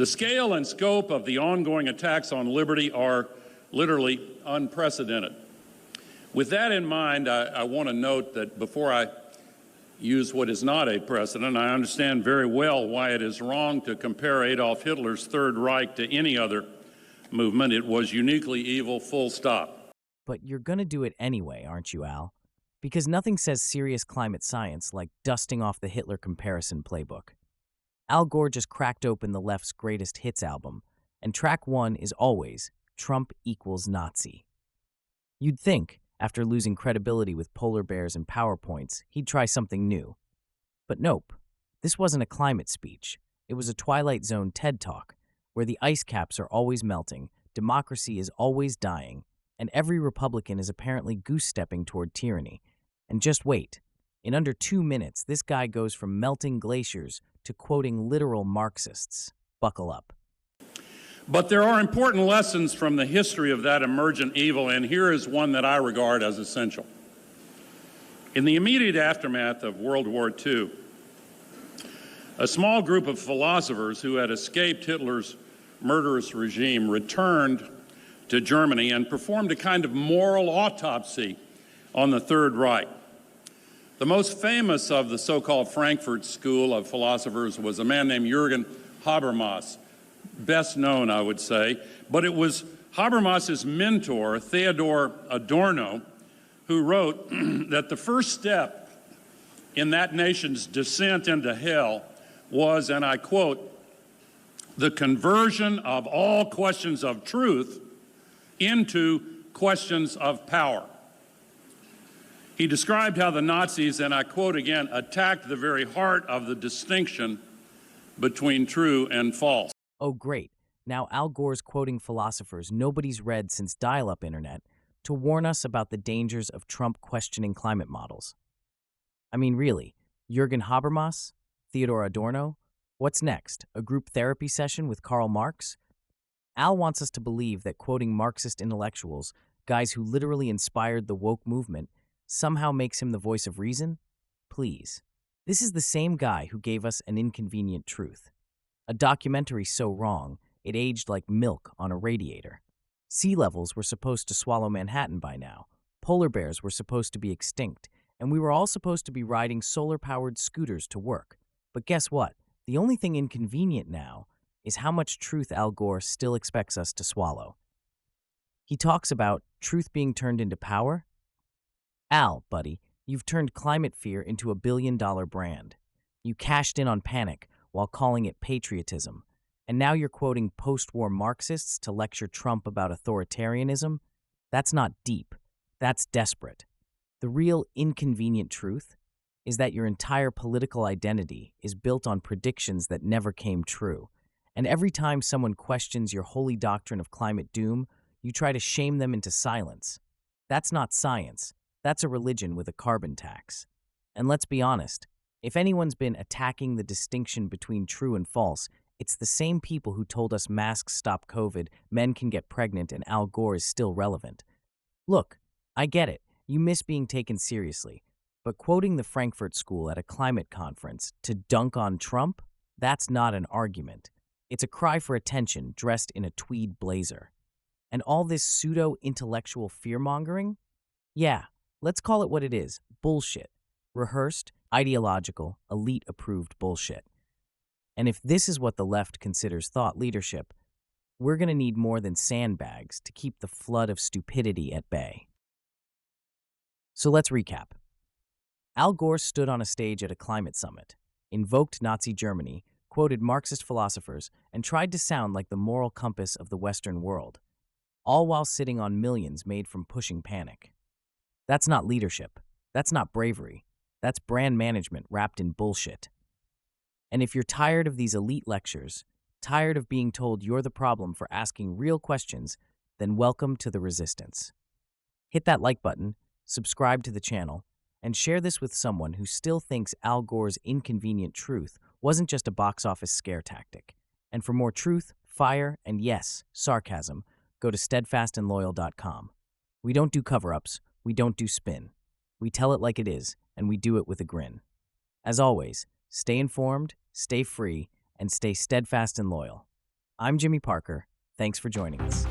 The scale and scope of the ongoing attacks on liberty are literally unprecedented. With that in mind, I want to note that before I use what is not a precedent, I understand very well why it is wrong to compare Adolf Hitler's Third Reich to any other movement. It was uniquely evil, full stop. But you're going to do it anyway, aren't you, Al? Because nothing says serious climate science like dusting off the Hitler comparison playbook. Al Gore just cracked open the left's greatest hits album, and track one is always Trump equals Nazi. You'd think, after losing credibility with polar bears and PowerPoints, he'd try something new. But nope, this wasn't a climate speech. It was a Twilight Zone TED Talk, where the ice caps are always melting, democracy is always dying, and every Republican is apparently goose-stepping toward tyranny. And just wait. In under 2 minutes, this guy goes from melting glaciers to quoting literal Marxists. Buckle up. But there are important lessons from the history of that emergent evil, and here is one that I regard as essential. In the immediate aftermath of World War II, a small group of philosophers who had escaped Hitler's murderous regime returned to Germany and performed a kind of moral autopsy on the Third Reich. The most famous of the so-called Frankfurt School of philosophers was a man named Jürgen Habermas, best known, I would say, but it was Habermas's mentor, Theodor Adorno, who wrote that the first step in that nation's descent into hell was, and I quote, the conversion of all questions of truth into questions of power. He described how the Nazis, and I quote again, attacked the very heart of the distinction between true and false. Oh, great. Now Al Gore's quoting philosophers nobody's read since dial-up internet to warn us about the dangers of Trump questioning climate models. I mean, really, Jürgen Habermas? Theodor Adorno? What's next? A group therapy session with Karl Marx? Al wants us to believe that quoting Marxist intellectuals, guys who literally inspired the woke movement, somehow makes him the voice of reason? Please. This is the same guy who gave us An Inconvenient Truth. A documentary so wrong, it aged like milk on a radiator. Sea levels were supposed to swallow Manhattan by now. Polar bears were supposed to be extinct, and we were all supposed to be riding solar-powered scooters to work. But guess what? The only thing inconvenient now is how much truth Al Gore still expects us to swallow. He talks about truth being turned into power. Al, buddy, you've turned climate fear into a billion-dollar brand. You cashed in on panic while calling it patriotism, and now you're quoting post-war Marxists to lecture Trump about authoritarianism? That's not deep. That's desperate. The real inconvenient truth is that your entire political identity is built on predictions that never came true. And every time someone questions your holy doctrine of climate doom, you try to shame them into silence. That's not science. That's a religion with a carbon tax. And let's be honest, if anyone's been attacking the distinction between true and false, it's the same people who told us masks stop COVID, men can get pregnant, and Al Gore is still relevant. Look, I get it. You miss being taken seriously. But quoting the Frankfurt School at a climate conference to dunk on Trump? That's not an argument. It's a cry for attention dressed in a tweed blazer. And all this pseudo-intellectual fear-mongering? Yeah, let's call it what it is, bullshit. Rehearsed, ideological, elite-approved bullshit. And if this is what the left considers thought leadership, we're going to need more than sandbags to keep the flood of stupidity at bay. So let's recap. Al Gore stood on a stage at a climate summit, invoked Nazi Germany, quoted Marxist philosophers, and tried to sound like the moral compass of the Western world, all while sitting on millions made from pushing panic. That's not leadership. That's not bravery. That's brand management wrapped in bullshit. And if you're tired of these elite lectures, tired of being told you're the problem for asking real questions, then welcome to the resistance. Hit that like button, subscribe to the channel, and share this with someone who still thinks Al Gore's inconvenient truth wasn't just a box office scare tactic. And for more truth, fire, and yes, sarcasm, go to steadfastandloyal.com. We don't do cover-ups, we don't do spin. We tell it like it is, and we do it with a grin. As always, stay informed, stay free, and stay steadfast and loyal. I'm Jimmy Parker. Thanks for joining us.